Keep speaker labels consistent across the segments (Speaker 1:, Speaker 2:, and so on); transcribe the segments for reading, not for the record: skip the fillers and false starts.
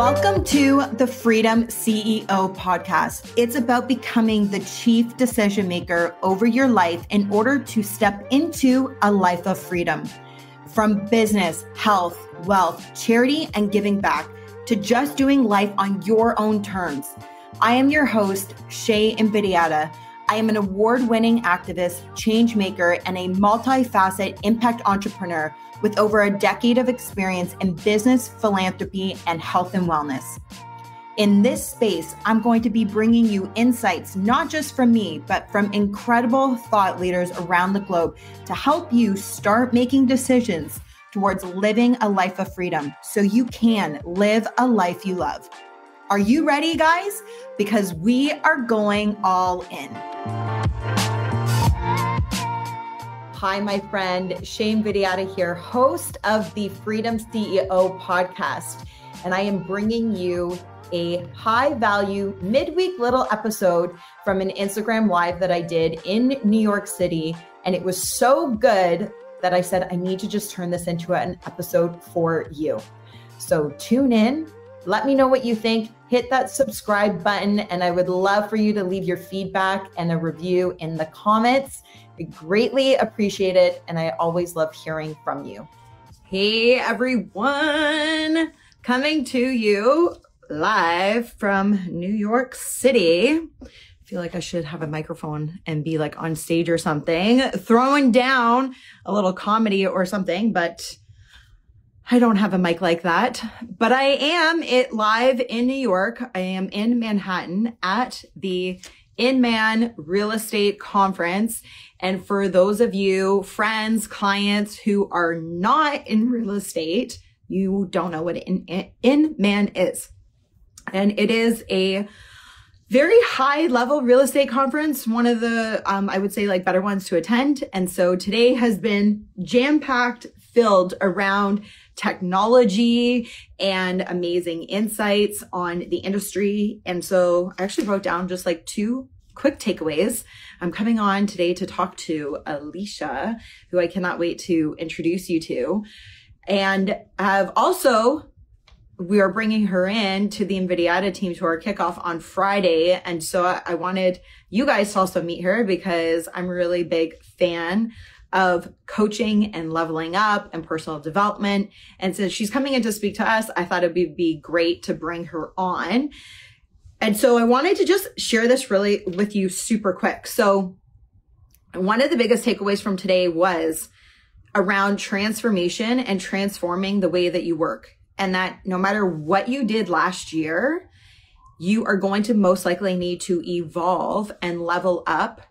Speaker 1: Welcome to the Freedom CEO podcast. It's about becoming the chief decision maker over your life in order to step into a life of freedom. From business, health, wealth, charity, and giving back to just doing life on your own terms. I am your host, Shae Invidiata. I am an award-winning activist, change maker, and a multifaceted impact entrepreneur with over a decade of experience in business, philanthropy, and health and wellness. In this space, I'm going to be bringing you insights, not just from me, but from incredible thought leaders around the globe to help you start making decisions towards living a life of freedom so you can live a life you love. Are you ready, guys? Because we are going all in. Hi, my friend, Shae Invidiata here, host of the Freedom CEO podcast. And I am bringing you a high value midweek little episode from an Instagram live that I did in New York City. And it was so good that I said, I need to just turn this into an episode for you. So tune in. Let me know what you think. Hit that subscribe button, and I would love for you to leave your feedback and a review in the comments. I greatly appreciate it, and I always love hearing from you. Hey, everyone. Coming to you live from New York City. I feel like I should have a microphone and be like on stage or something, throwing down a little comedy or something, but I don't have a mic like that, but I am live in New York. I am in Manhattan at the Inman Real Estate Conference. And for those of you, friends, clients who are not in real estate, you don't know what Inman is. And it is a very high level real estate conference, one of the, I would say like better ones to attend. And so today has been jam-packed, filled around technology and amazing insights on the industry. And so I actually wrote down just like two quick takeaways. I'm coming on today to talk to Alysha, who I cannot wait to introduce you to. And we are bringing her in to the Invidiata team to our kickoff on Friday. And so I wanted you guys to also meet her because I'm a really big fan of coaching and leveling up and personal development. And since she's coming in to speak to us, I thought it would be great to bring her on. And so I wanted to just share this really with you super quick. So one of the biggest takeaways from today was around transformation and transforming the way that you work. And that no matter what you did last year, you are going to most likely need to evolve and level up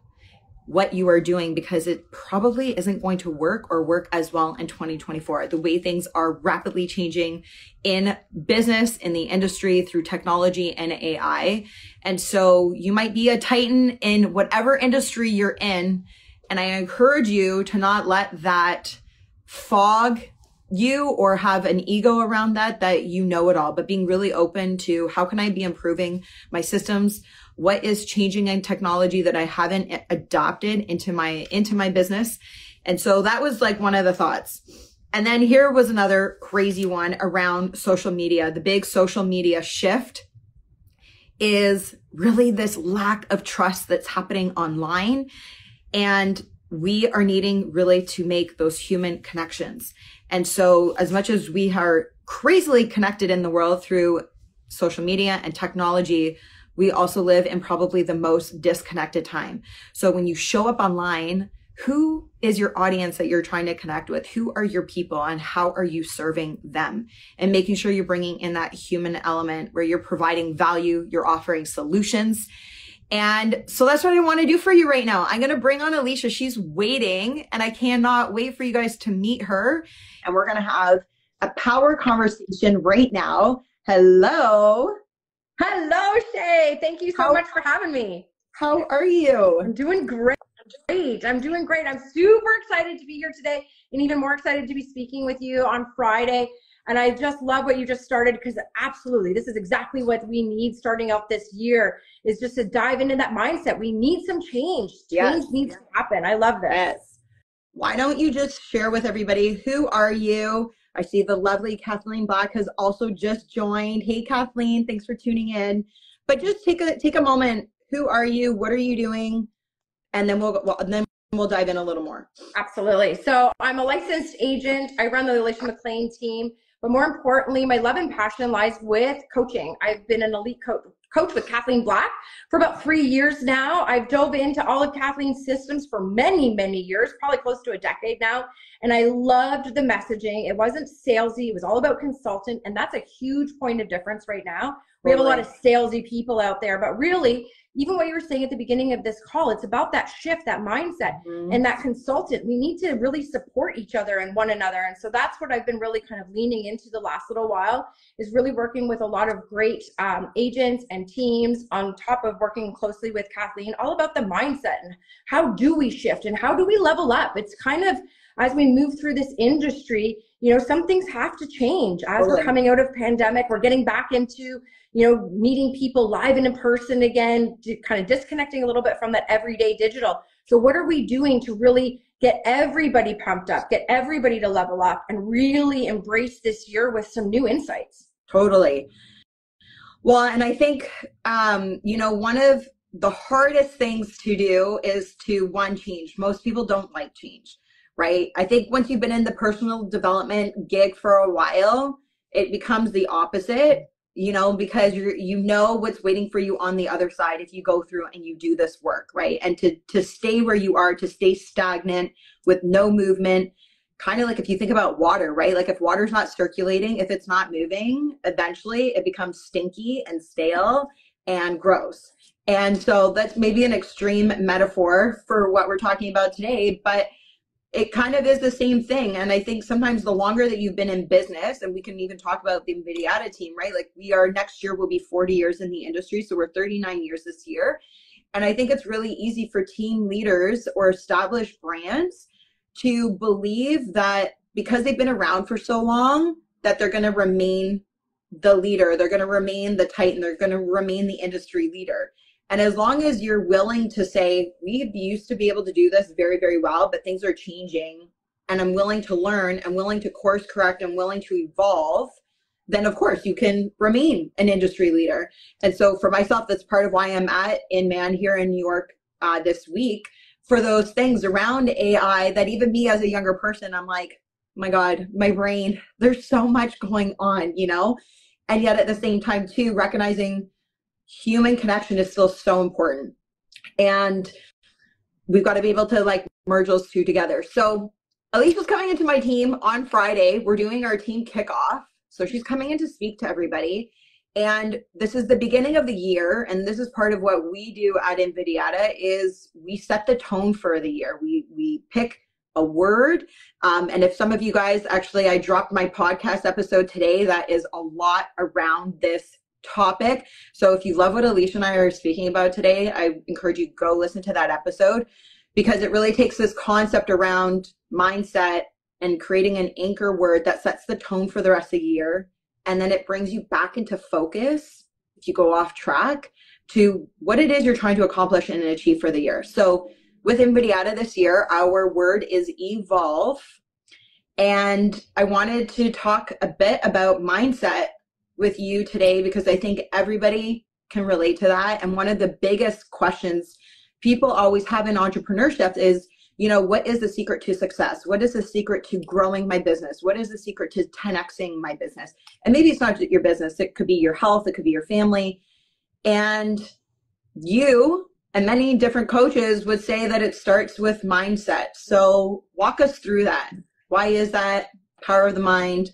Speaker 1: what you are doing because it probably isn't going to work or work as well in 2024. The way things are rapidly changing in business, in the industry, through technology and AI. And so you might be a titan in whatever industry you're in. And I encourage you to not let that fog you or have an ego around that you know it all, but being really open to how can I be improving my systems? What is changing in technology that I haven't adopted into my business? And so that was like one of the thoughts. And then here was another crazy one around social media. The big social media shift is really this lack of trust that's happening online. And we are needing really to make those human connections. And so as much as we are crazily connected in the world through social media and technology, we also live in probably the most disconnected time. So when you show up online, who is your audience that you're trying to connect with? Who are your people and how are you serving them? And making sure you're bringing in that human element where you're providing value, you're offering solutions. And so that's what I want to do for you right now. I'm going to bring on Alysha. She's waiting and I cannot wait for you guys to meet her. And we're going to have a power conversation right now. Hello.
Speaker 2: Hello, Shae. Thank you so much for having me.
Speaker 1: How are you?
Speaker 2: I'm doing great. I'm doing great. I'm super excited to be here today and even more excited to be speaking with you on Friday. And I just love what you just started because absolutely, this is exactly what we need starting out this year is just to dive into that mindset. We need some change. Change needs to happen. I love this.
Speaker 1: Yes. Why don't you just share with everybody, who are you? I see the lovely Kathleen Black has also just joined. Hey, Kathleen, thanks for tuning in. But just take a moment. Who are you? What are you doing? And then we'll dive in a little more.
Speaker 2: Absolutely. So I'm a licensed agent. I run the Alysha Mclean team. But more importantly, my love and passion lies with coaching. I've been an elite coach with Kathleen Black for about 3 years now. I've dove into all of Kathleen's systems for many, many years, probably close to a decade now. And I loved the messaging. It wasn't salesy. It was all about consultant. And that's a huge point of difference right now. We have a lot of salesy people out there, but really, even what you were saying at the beginning of this call, it's about that shift, that mindset, and that consultant. We need to really support each other and one another. And so that's what I've been really kind of leaning into the last little while, is really working with a lot of great agents and teams, on top of working closely with Kathleen, all about the mindset and how do we shift and how do we level up. It's kind of, as we move through this industry, some things have to change. As we're coming out of pandemic, we're getting back into meeting people live and in person again, kind of disconnecting a little bit from that everyday digital. So what are we doing to really get everybody pumped up, get everybody to level up, and really embrace this year with some new insights?
Speaker 1: Totally. Well, and I think, one of the hardest things to do is to change. Most people don't like change, right? I think once you've been in the personal development gig for a while, it becomes the opposite. Because you know what's waiting for you on the other side if you go through and you do this work, right? And to stay where you are, to stay stagnant with no movement, kind of like if you think about water, right? Like if water's not circulating, if it's not moving, eventually it becomes stinky and stale and gross. And so that's maybe an extreme metaphor for what we're talking about today, but it kind of is the same thing. And I think sometimes the longer that you've been in business, and we can even talk about the Invidiata team, right? Like next year will be 40 years in the industry. So we're 39 years this year. And I think it's really easy for team leaders or established brands to believe that because they've been around for so long, that they're going to remain the leader, they're going to remain the titan, they're going to remain the industry leader. And as long as you're willing to say, we used to be able to do this very, very well, but things are changing, and I'm willing to learn, I'm willing to course correct, I'm willing to evolve, then of course you can remain an industry leader. And so for myself, that's part of why I'm at Inman here in New York this week, for those things around AI that even me as a younger person, I'm like, oh my God, my brain, there's so much going on, And yet at the same time too, recognizing human connection is still so important, and we've got to be able to merge those two together. So Alysha's coming into my team on Friday. We're doing our team kickoff, so she's coming in to speak to everybody, and this is the beginning of the year, and this is part of what we do at Invidiata, is we set the tone for the year. We pick a word, and if some of you guys, actually I dropped my podcast episode today that is a lot around this topic. So if you love what Alysha and I are speaking about today, I encourage you to go listen to that episode, because it really takes this concept around mindset and creating an anchor word that sets the tone for the rest of the year. And then it brings you back into focus if you go off track to what it is you're trying to accomplish and achieve for the year. So with Invidiata this year, our word is evolve. And I wanted to talk a bit about mindset with you today, because I think everybody can relate to that. And one of the biggest questions people always have in entrepreneurship is, what is the secret to success? What is the secret to growing my business? What is the secret to 10xing my business? And maybe it's not your business. It could be your health. It could be your family. And you and many different coaches would say that it starts with mindset. So walk us through that. Why is that? Power of the mind.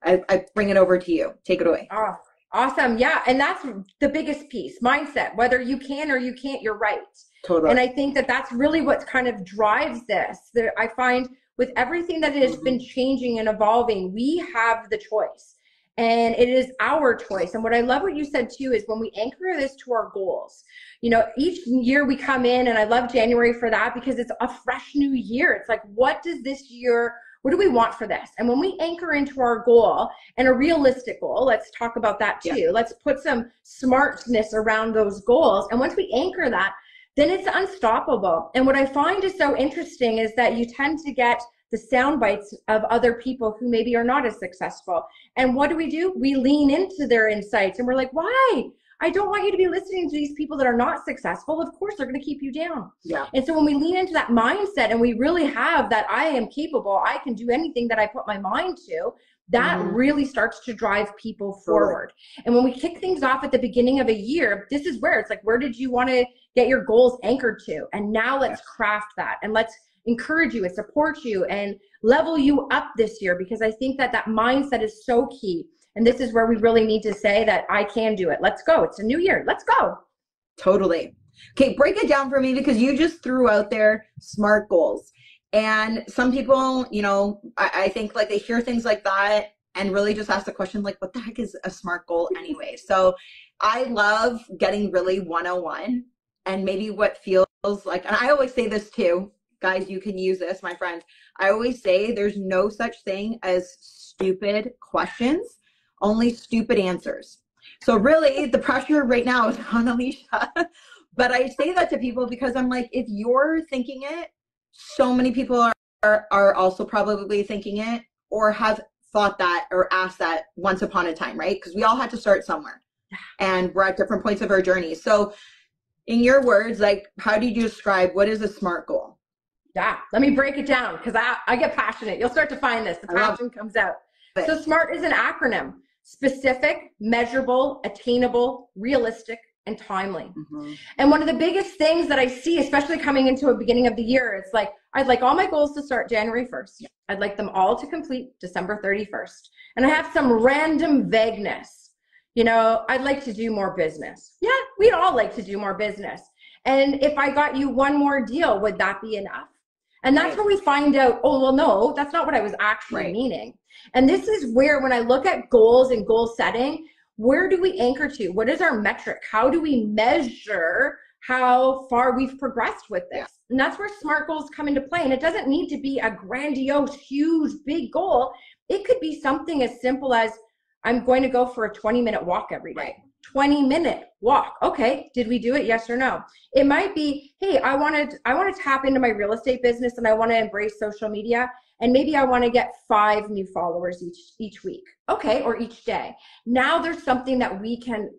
Speaker 1: I bring it over to you. Take it away.
Speaker 2: Oh, awesome. Yeah. And that's the biggest piece, mindset. Whether you can or you can't, you're right.
Speaker 1: Totally.
Speaker 2: And I think that that's really what kind of drives this. I find with everything that has been changing and evolving, we have the choice, and it is our choice. And what I love what you said too is when we anchor this to our goals, each year we come in, and I love January for that, because it's a fresh new year. It's like, what do we want for this? And when we anchor into our goal, and a realistic goal, let's talk about that too. Yeah. Let's put some smartness around those goals. And once we anchor that, then it's unstoppable. And what I find is so interesting is that you tend to get the sound bites of other people who maybe are not as successful. And what do? We lean into their insights and we're like, why? I don't want you to be listening to these people that are not successful. Of course, they're going to keep you down.
Speaker 1: Yeah.
Speaker 2: And so when we lean into that mindset and we really have that I am capable, I can do anything that I put my mind to, that really starts to drive people forward. And when we kick things off at the beginning of a year, this is where it's like, where did you want to get your goals anchored to? And now let's craft that and let's encourage you and support you and level you up this year, because I think that that mindset is so key. And this is where we really need to say that I can do it. Let's go. It's a new year. Let's go.
Speaker 1: Totally. Okay, break it down for me, because you just threw out there SMART goals. And some people, you know, I think like they hear things like that and really just ask the question, like, what the heck is a SMART goal anyway? So I love getting really 101 and maybe what feels like, and I always say this too, guys, you can use this, my friends. I always say there's no such thing as stupid questions, only stupid answers. So really the pressure right now is on Alysha. But I say that to people because I'm like, if you're thinking it, so many people are also probably thinking it or have thought that or asked that once upon a time, right? Because we all had to start somewhere and we're at different points of our journey. So in your words, like, how do you describe what is a SMART goal?
Speaker 2: Yeah, let me break it down because I get passionate. You'll start to find this. The passion comes out. So SMART is an acronym: specific, measurable, attainable, realistic, and timely. And one of the biggest things that I see, especially coming into a beginning of the year, it's like, I'd like all my goals to start January 1st. I'd like them all to complete December 31st. And I have some random vagueness. You know, I'd like to do more business. Yeah, we'd all like to do more business. And if I got you one more deal, would that be enough? And that's where we find out, oh, well, no, that's not what I was actually meaning. And this is where, when I look at goals and goal setting, where do we anchor to? What is our metric? How do we measure how far we've progressed with this? And that's where SMART goals come into play. And it doesn't need to be a grandiose, huge, big goal. It could be something as simple as, I'm going to go for a 20-minute walk every day. 20-minute walk. Okay, did we do it? Yes or no? It might be, hey, I want to tap into my real estate business and I want to embrace social media, and maybe I want to get 5 new followers each week. Okay, or each day. Now there's something that we can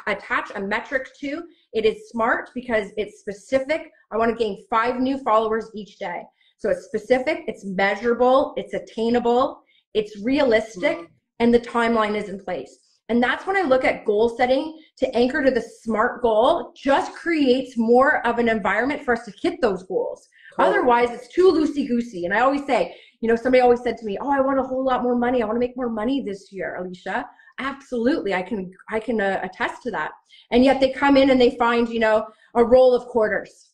Speaker 2: attach a metric to. It is SMART because it's specific. I want to gain 5 new followers each day. So it's specific, it's measurable, it's attainable, it's realistic, and the timeline is in place. And that's when I look at goal setting to anchor to the SMART goal, just creates more of an environment for us to hit those goals. Otherwise, it's too loosey-goosey. And I always say, you know, somebody always said to me, oh, I want a whole lot more money. I want to make more money this year, Alysha. Absolutely. I can attest to that. And yet they come in and they find, you know, a roll of quarters.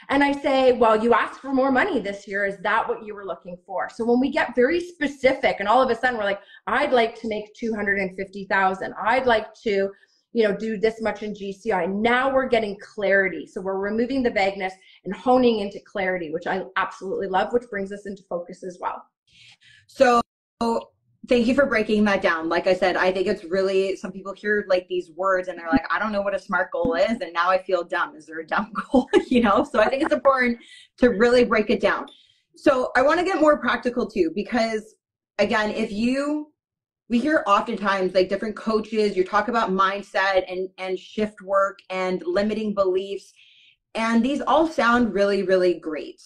Speaker 2: And I say, well, you asked for more money this year. Is that what you were looking for? So when we get very specific and all of a sudden we're like, I'd like to make 250,000. I'd like to, you know, do this much in GCI. Now we're getting clarity. So we're removing the vagueness and honing into clarity, which I absolutely love, which brings us into focus as well.
Speaker 1: So thank you for breaking that down. Like I said, I think it's really, some people hear like these words and they're like, I don't know what a SMART goal is. And now I feel dumb. Is there a dumb goal? You know? So I think it's important to really break it down. So I want to get more practical too, because again, we hear oftentimes like different coaches, you talk about mindset and shift work and limiting beliefs. And these all sound really, really great.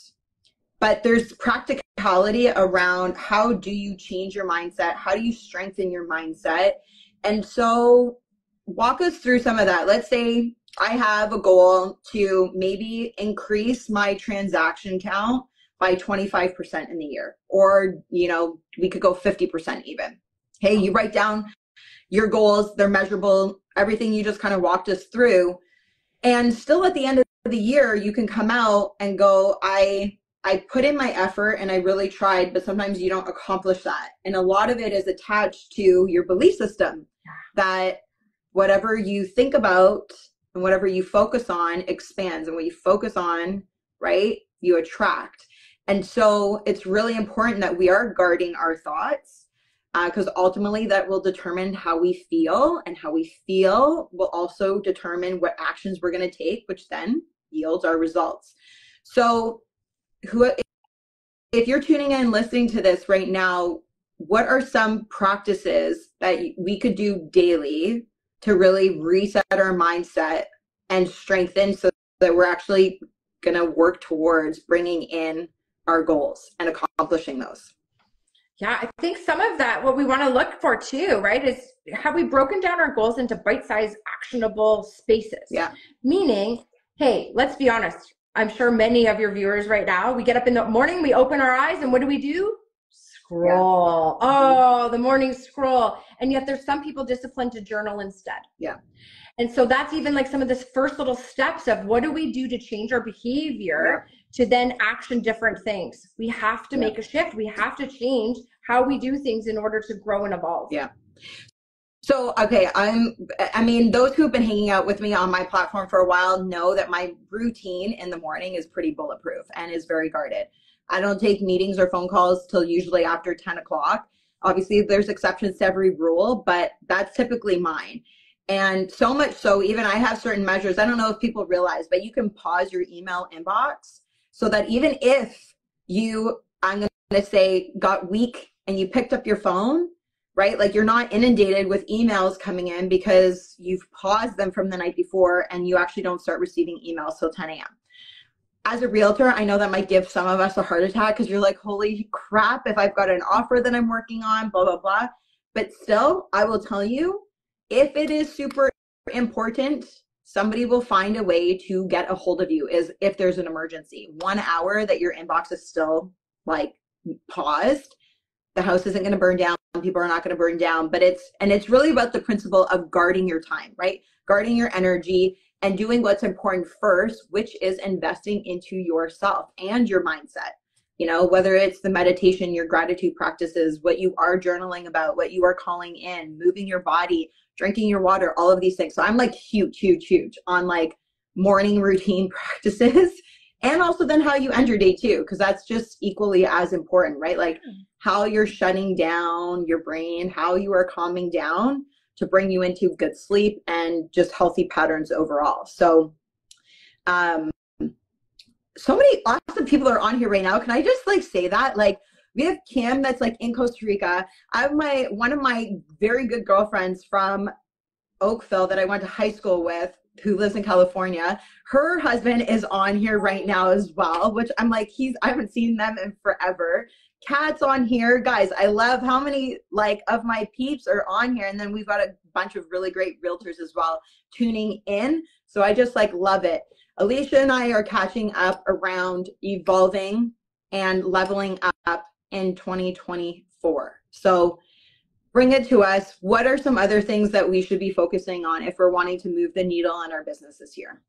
Speaker 1: But there's practicality around how do you change your mindset? How do you strengthen your mindset? And so walk us through some of that. Let's say I have a goal to maybe increase my transaction count by 25% in the year. Or, you know, we could go 50% even. Hey, you write down your goals, they're measurable, everything you just kind of walked us through. And still at the end of the year, you can come out and go, I put in my effort and I really tried, but sometimes you don't accomplish that. And a lot of it is attached to your belief system, that whatever you think about and whatever you focus on expands, and what you focus on, right, you attract. And so it's really important that we are guarding our thoughts, because ultimately that will determine how we feel, and how we feel will also determine what actions we're going to take, which then yields our results. So if you're tuning in, listening to this right now, what are some practices that we could do daily to really reset our mindset and strengthen so that we're actually going to work towards bringing in our goals and accomplishing those?
Speaker 2: Yeah, I think some of that, what we want to look for too, right, is have we broken down our goals into bite-sized, actionable spaces?
Speaker 1: Yeah.
Speaker 2: Meaning, hey, let's be honest. I'm sure many of your viewers right now, we get up in the morning, we open our eyes, and what do? Scroll. Yeah. Oh, the morning scroll. And yet there's some people disciplined to journal instead.
Speaker 1: Yeah.
Speaker 2: And so that's even like some of this first little steps of what do we do to change our behavior to then action different things. We have to make a shift. We have to change how we do things in order to grow and evolve.
Speaker 1: Yeah. So, okay, I mean, those who've been hanging out with me on my platform for a while know that my routine in the morning is pretty bulletproof and is very guarded. I don't take meetings or phone calls till usually after 10 o'clock. Obviously, there's exceptions to every rule, but that's typically mine. And so much so, even I have certain measures. I don't know if people realize, but you can pause your email inbox so that even if you, I'm going to say, got weak and you picked up your phone, right? Like you're not inundated with emails coming in because you've paused them from the night before and you actually don't start receiving emails till 10 a.m. As a realtor, I know that might give some of us a heart attack because you're like, holy crap, if I've got an offer that I'm working on, blah, blah, blah. But still, I will tell you, if it is super important, somebody will find a way to get a hold of you is if there's an emergency. 1 hour that your inbox is still like paused, the house isn't going to burn down. People are not going to burn down, but it's really about the principle of guarding your time, right? Guarding your energy and doing what's important first, which is investing into yourself and your mindset. You know, whether it's the meditation, your gratitude practices, what you are journaling about, what you are calling in, moving your body, drinking your water, all of these things. So I'm like huge on like morning routine practices. And also then how you end your day too, because that's just equally as important, right? Like how you're shutting down your brain, how you are calming down to bring you into good sleep and just healthy patterns overall. So, so many awesome people are on here right now. Can I just like say that? Like we have Kim that's like in Costa Rica. I have one of my very good girlfriends from Oakville that I went to high school with who lives in California. Her husband is on here right now as well, which I'm like, I haven't seen them in forever. Kat's on here. Guys, I love how many like of my peeps are on here. And then we've got a bunch of really great realtors as well tuning in. So I just like love it. Alysha and I are catching up around evolving and leveling up in 2024. So bring it to us. What are some other things that we should be focusing on if we're wanting to move the needle in our business this year?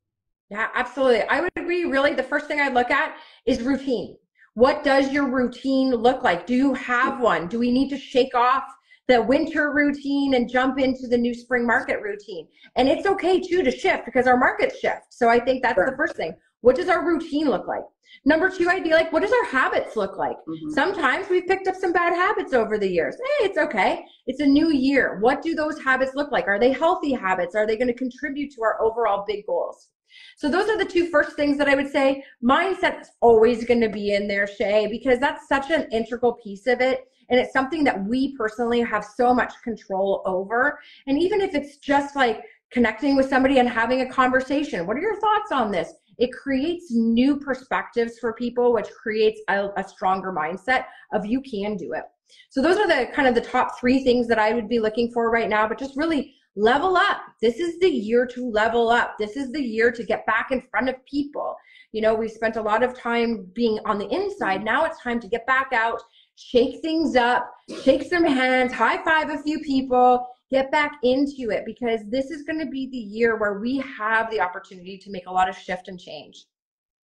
Speaker 2: Yeah, absolutely. I would agree. Really, the first thing I'd look at is routine. What does your routine look like? Do you have one? Do we need to shake off the winter routine and jump into the new spring market routine? And it's okay too to shift because our markets shift. So I think that's the first thing. What does our routine look like? Number two, I'd be like, what does our habits look like? Sometimes we've picked up some bad habits over the years. Hey, it's okay. It's a new year. What do those habits look like? Are they healthy habits? Are they going to contribute to our overall big goals? So those are the two first things that I would say. Mindset's always going to be in there, Shae, because that's such an integral piece of it. And it's something that we personally have so much control over. And even if it's just like connecting with somebody and having a conversation, what are your thoughts on this? It creates new perspectives for people, which creates a stronger mindset of you can do it. So those are the kind of the top three things that I would be looking for right now, but just really level up. This is the year to level up. This is the year to get back in front of people. You know, we've spent a lot of time being on the inside. Now it's time to get back out, shake things up, shake some hands, high five a few people, get back into it, because this is going to be the year where we have the opportunity to make a lot of shift and change.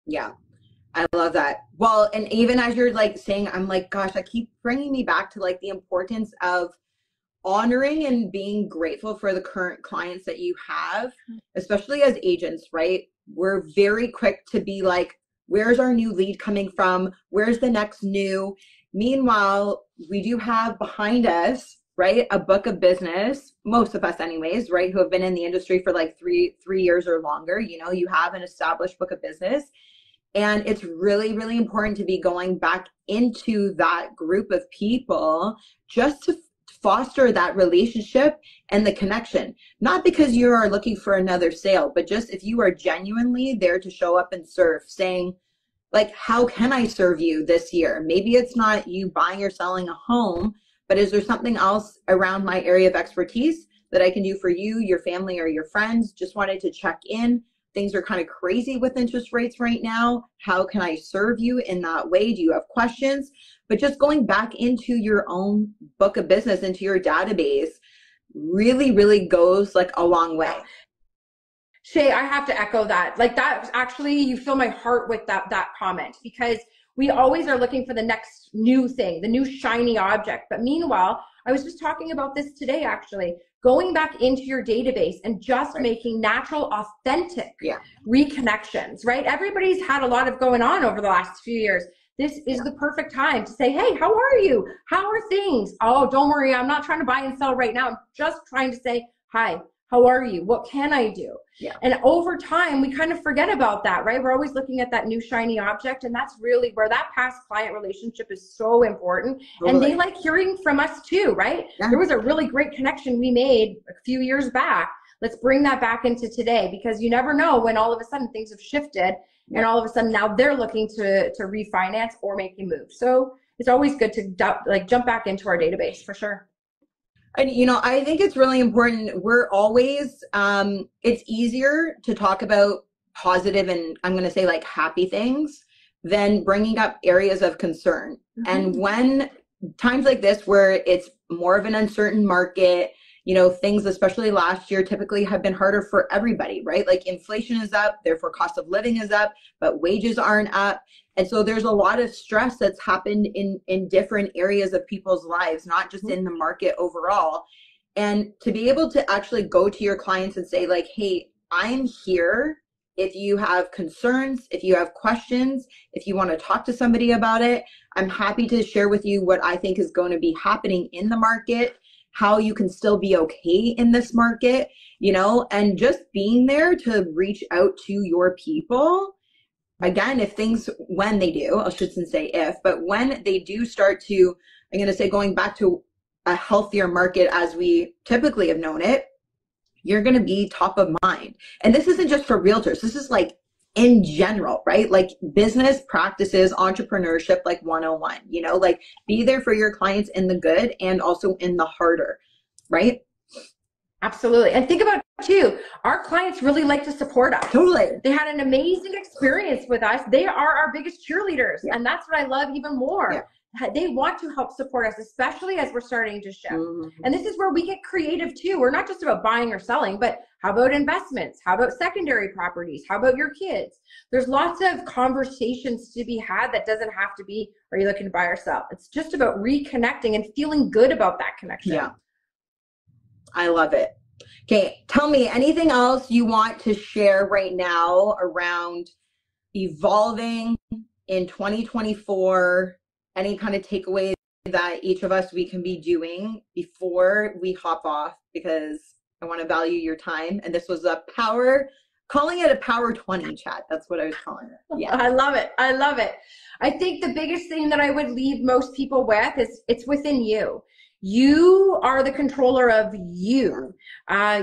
Speaker 1: Yeah, I love that. Well, and even as you're like saying, I'm like, gosh, I keep bringing me back to like the importance of honoring and being grateful for the current clients that you have, especially as agents, right? We're very quick to be like, where's our new lead coming from? Where's the next new? Meanwhile, we do have behind us, right, a book of business, most of us anyways, right, who have been in the industry for like three years or longer. You know, you have an established book of business. And it's really, really important to be going back into that group of people just to foster that relationship and the connection. Not because you are looking for another sale, but just if you are genuinely there to show up and serve, saying, like, how can I serve you this year? Maybe it's not you buying or selling a home, but is there something else around my area of expertise that I can do for you, your family, or your friends? Just wanted to check in. Things are kind of crazy with interest rates right now. How can I serve you in that way? Do you have questions? But just going back into your own book of business, into your database, really, really goes like a long way.
Speaker 2: Shae, I have to echo that. Like, that actually, you fill my heart with that comment, because we always are looking for the next new thing, the new shiny object. But meanwhile, I was just talking about this today, actually, going back into your database and just making natural, authentic reconnections, right? Everybody's had a lot of going on over the last few years. This is the perfect time to say, hey, how are you? How are things? Oh, don't worry, I'm not trying to buy and sell right now. I'm just trying to say, hi, how are you? What can I do? Yeah. And over time, we kind of forget about that, right? We're always looking at that new shiny object. And that's really where that past client relationship is so important. Totally. And they like hearing from us too, right? Yeah. There was a really great connection we made a few years back. Let's bring that back into today, because you never know when all of a sudden things have shifted and all of a sudden now they're looking to refinance or make a move. So it's always good to jump back into our database for sure.
Speaker 1: And, you know, I think it's really important. We're always, it's easier to talk about positive and I'm going to say like happy things than bringing up areas of concern. Mm-hmm. And when times like this, where it's more of an uncertain market, you know, things, especially last year, typically have been harder for everybody, right? Like inflation is up, therefore cost of living is up, but wages aren't up. And so there's a lot of stress that's happened in different areas of people's lives, not just in the market overall. And to be able to actually go to your clients and say like, hey, I'm here. If you have concerns, if you have questions, if you want to talk to somebody about it, I'm happy to share with you what I think is going to be happening in the market, how you can still be okay in this market, you know, and just being there to reach out to your people. Again, if things, when they do, I shouldn't say if, but when they do start to, I'm going to say going back to a healthier market as we typically have known it, you're going to be top of mind. And this isn't just for realtors. This is like in general, right? Like business practices, entrepreneurship, like 101, you know, like be there for your clients in the good and also in the harder, right?
Speaker 2: Absolutely. And think about it too, our clients really like to support us.
Speaker 1: Totally.
Speaker 2: They had an amazing experience with us. They are our biggest cheerleaders. Yeah. And that's what I love even more. Yeah. They want to help support us, especially as we're starting to shift. Mm-hmm. And this is where we get creative too. We're not just about buying or selling, but how about investments? How about secondary properties? How about your kids? There's lots of conversations to be had that doesn't have to be, are you looking to buy or sell? It's just about reconnecting and feeling good about that connection.
Speaker 1: Yeah. I love it. Okay, tell me anything else you want to share right now around evolving in 2024, any kind of takeaways that each of us we can be doing before we hop off, because I want to value your time. And this was calling it a power 20 chat. That's what I was calling it.
Speaker 2: Yeah. I love it. I love it. I think the biggest thing that I would leave most people with is it's within you. You are the controller of you.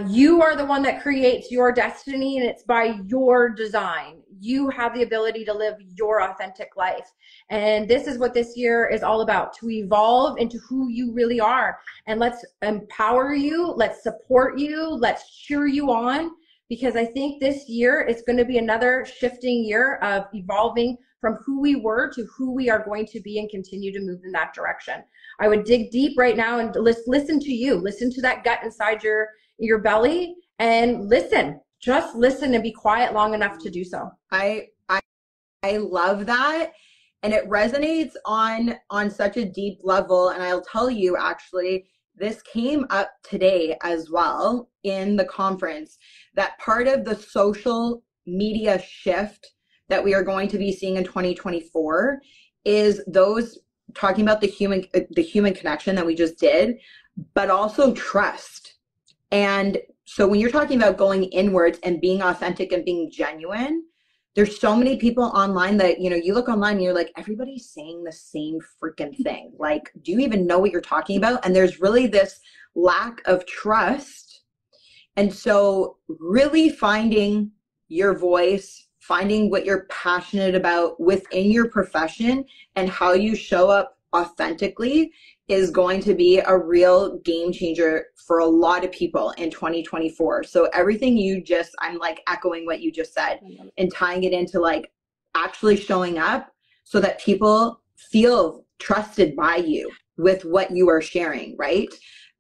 Speaker 2: You are the one that creates your destiny, and it's by your design. You have the ability to live your authentic life. And this is what this year is all about, to evolve into who you really are. And let's empower you. Let's support you. Let's cheer you on, because I think this year is going to be another shifting year of evolving from who we were to who we are going to be, and continue to move in that direction. I would dig deep right now and listen to you. Listen to that gut inside your belly and listen. Just listen and be quiet long enough to do so.
Speaker 1: I love that. And it resonates on such a deep level. And I'll tell you, actually, this came up today as well in the conference, that part of the social media shift that we are going to be seeing in 2024 is those talking about the human connection that we just did, but also trust. And so when you're talking about going inwards and being authentic and being genuine, there's so many people online that, you look online and you're like, everybody's saying the same freaking thing. Like, do you even know what you're talking about? And there's really this lack of trust. And so really finding your voice, finding what you're passionate about within your profession and how you show up authentically is going to be a real game changer for a lot of people in 2024. So everything I'm like echoing what you just said and tying it into like actually showing up so that people feel trusted by you with what you are sharing, right?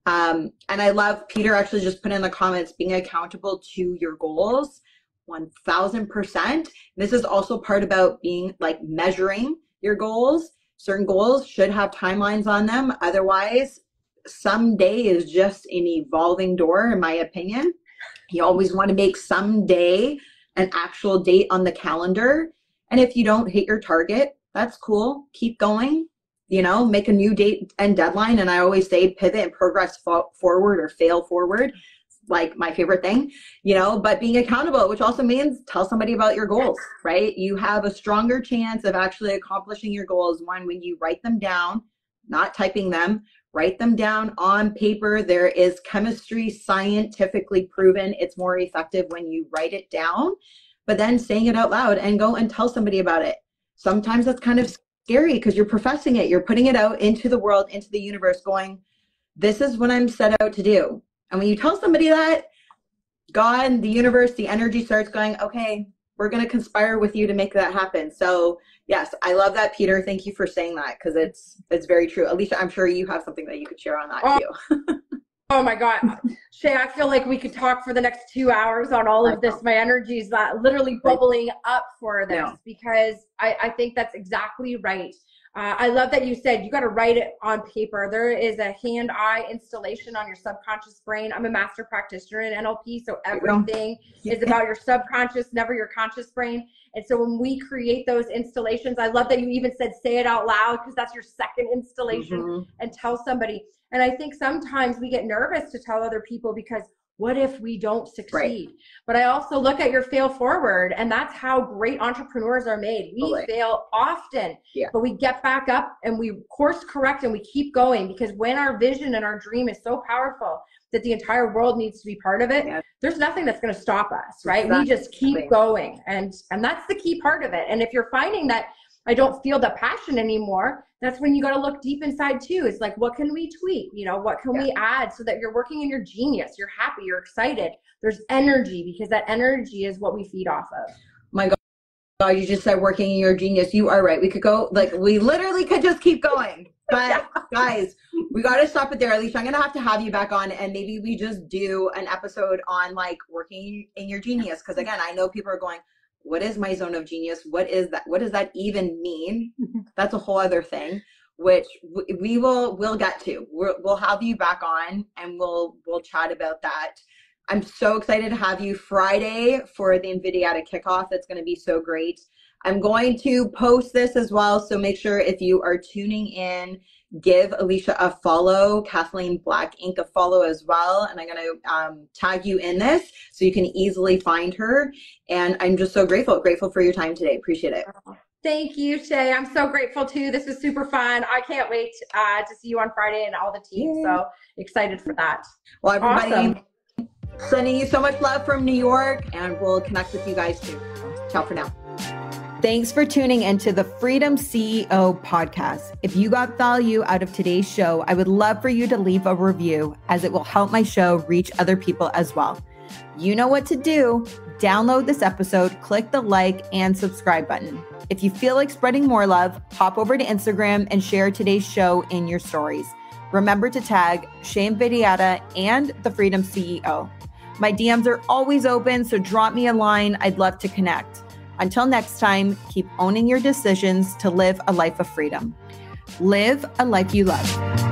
Speaker 1: And I love Peter actually just put in the comments, being accountable to your goals, 1000%. This is also part about being like measuring your goals. Certain goals should have timelines on them. Otherwise, someday is just an evolving door, in my opinion. You always want to make someday an actual date on the calendar. And if you don't hit your target, that's cool. Keep going, make a new date and deadline. And I always say pivot and progress forward or fail forward. Like my favorite thing, but being accountable, which also means tell somebody about your goals, right? You have a stronger chance of actually accomplishing your goals when you write them down, not typing them, write them down on paper. There is chemistry scientifically proven it's more effective when you write it down, but then saying it out loud and go and tell somebody about it. Sometimes that's kind of scary because you're professing it. You're putting it out into the world, into the universe, going, this is what I'm set out to do. And when you tell somebody that, God, the universe, the energy starts going, okay, we're going to conspire with you to make that happen. So yes, I love that, Peter. Thank you for saying that because it's very true. Alysha, I'm sure you have something that you could share on that too.
Speaker 2: Oh my God. Shae, I feel like we could talk for the next 2 hours on all of this. My energy is literally bubbling up for this because I think that's exactly right. I love that you said you got to write it on paper. There is a hand-eye installation on your subconscious brain. I'm a master practitioner in NLP, so everything is about your subconscious, never your conscious brain. And so when we create those installations, I love that you even said say it out loud because that's your second installation and tell somebody. And I think sometimes we get nervous to tell other people because what if we don't succeed? Right. But I also look at your fail forward, and that's how great entrepreneurs are made. We fail often, but we get back up and we course correct and we keep going because when our vision and our dream is so powerful that the entire world needs to be part of it, there's nothing that's going to stop us, right? Exactly. We just keep going. And that's the key part of it. And if you're finding that I don't feel the passion anymore, that's when you got to look deep inside too. It's like, what can we tweak? What can we add so that you're working in your genius? You're happy, you're excited. There's energy because that energy is what we feed off of.
Speaker 1: My God, you just said working in your genius. You are right. We could go, we literally could just keep going. But guys, we got to stop it there. Alysha, I'm going to have you back on and maybe we just do an episode on working in your genius. Because again, I know people are going, what is my zone of genius? What is that? What does that even mean? That's a whole other thing, which we'll get to. We'll have you back on and we'll chat about that. I'm so excited to have you Friday for the Invidiata kickoff. It's going to be so great. I'm going to post this as well. So make sure if you are tuning in, give Alysha a follow, Kathleen Black Inc. a follow as well. And I'm going to tag you in this so you can easily find her. And I'm just so grateful for your time today. Appreciate it.
Speaker 2: Thank you, Shae. I'm so grateful too. This was super fun. I can't wait to see you on Friday and all the team. So excited for that.
Speaker 1: Well, everybody, sending you so much love from New York and we'll connect with you guys soon. Ciao for now. Thanks for tuning into the Freedom CEO podcast. If you got value out of today's show, I would love for you to leave a review as it will help my show reach other people as well. You know what to do. Download this episode, click the like and subscribe button. If you feel like spreading more love, hop over to Instagram and share today's show in your stories. Remember to tag Shae Invidiata and the Freedom CEO. My DMs are always open, so drop me a line. I'd love to connect. Until next time, keep owning your decisions to live a life of freedom. Live a life you love.